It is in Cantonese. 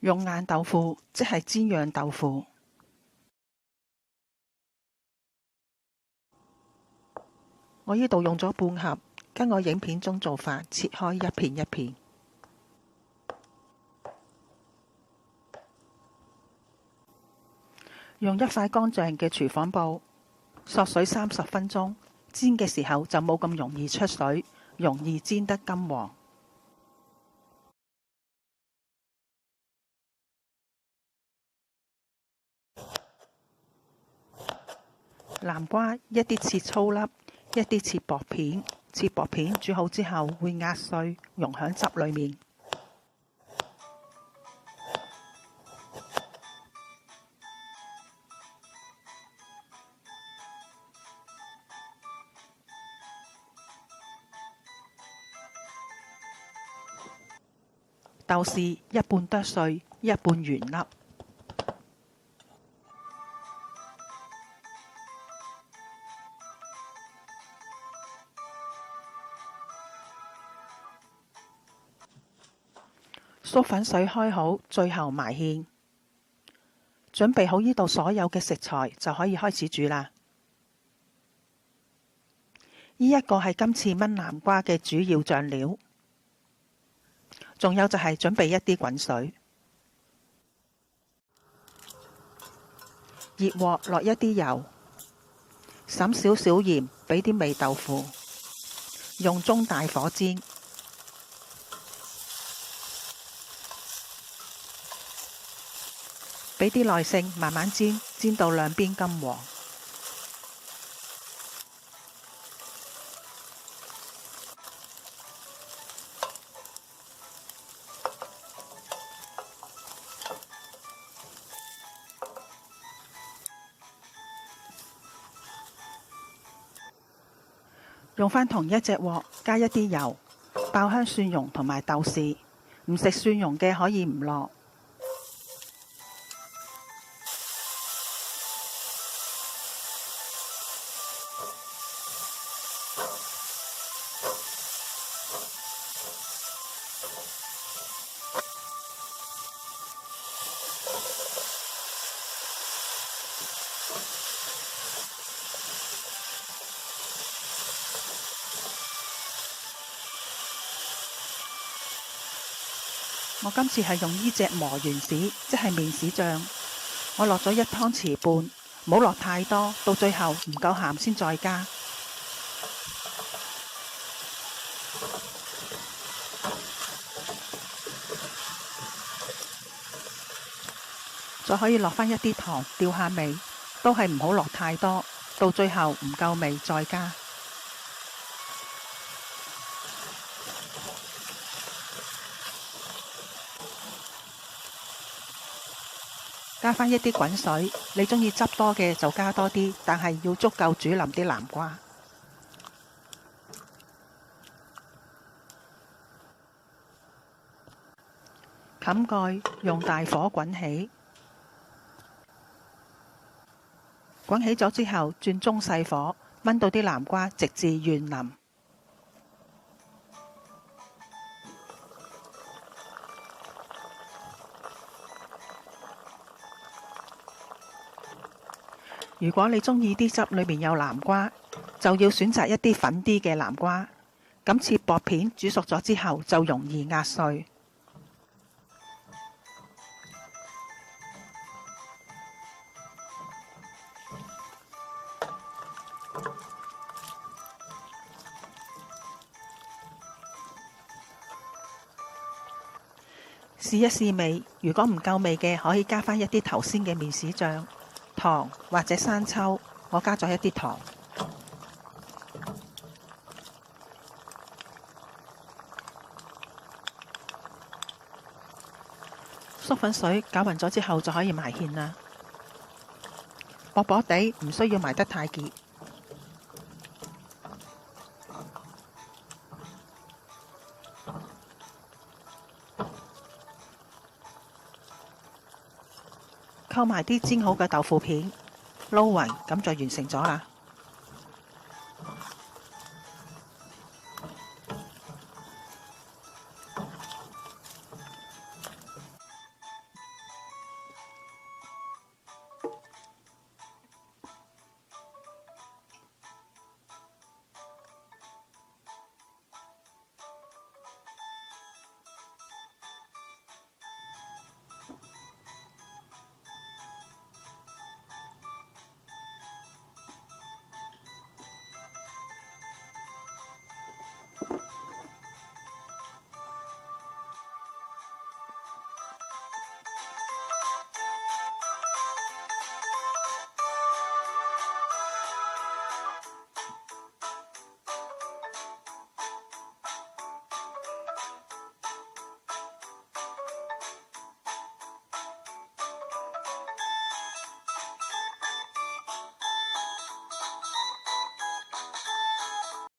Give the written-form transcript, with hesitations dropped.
用硬豆腐即係煎釀豆腐。我呢度用咗半盒，跟我影片中做法，切開一片一片。用一塊乾淨嘅廚房布索水30分鐘，煎嘅時候就冇咁容易出水，容易煎得金黃。南瓜一啲切粗粒，一啲切薄片。切薄片煮好之後會壓碎，溶響汁裡面。豆豉一半剁碎，一半原粒。粟粉水開好，最後埋芡。準備好呢度所有嘅食材就可以開始煮啦。呢一個係今次燜南瓜嘅主要醬料，仲有就係準備一啲滾水，熱鑊落一啲油，灑少少鹽，俾啲味豆腐，用中大火煎。俾啲耐性，慢慢煎，煎到兩邊金黃。用返同一隻鑊，加一啲油，爆香蒜蓉同埋豆豉。唔食蒜蓉嘅可以唔落。我今次係用呢隻磨圓豉，即係麵豉醬。我落咗1湯匙半，唔好落太多，到最後唔夠鹹先再加。再可以落返一啲糖，調下味，都係唔好落太多，到最後唔夠味再加。加返一啲滾水，你鍾意汁多嘅就加多啲，但係要足夠煮腍啲南瓜。冚蓋，用大火滾起。滾起咗之後，轉中細火，燜到啲南瓜直至軟腍。如果你鍾意啲汁裏面有南瓜，就要選擇一啲粉啲嘅南瓜。咁切薄片，煮熟咗之後就容易壓碎。試一試味，如果唔夠味嘅，可以加返一啲頭先嘅麵豉醬。糖或者生抽，我加咗一啲糖。粟粉水攪勻咗之後就可以埋芡啦，薄薄地，唔需要埋得太結。溝埋啲煎好嘅豆腐片，撈勻，咁就完成咗啦。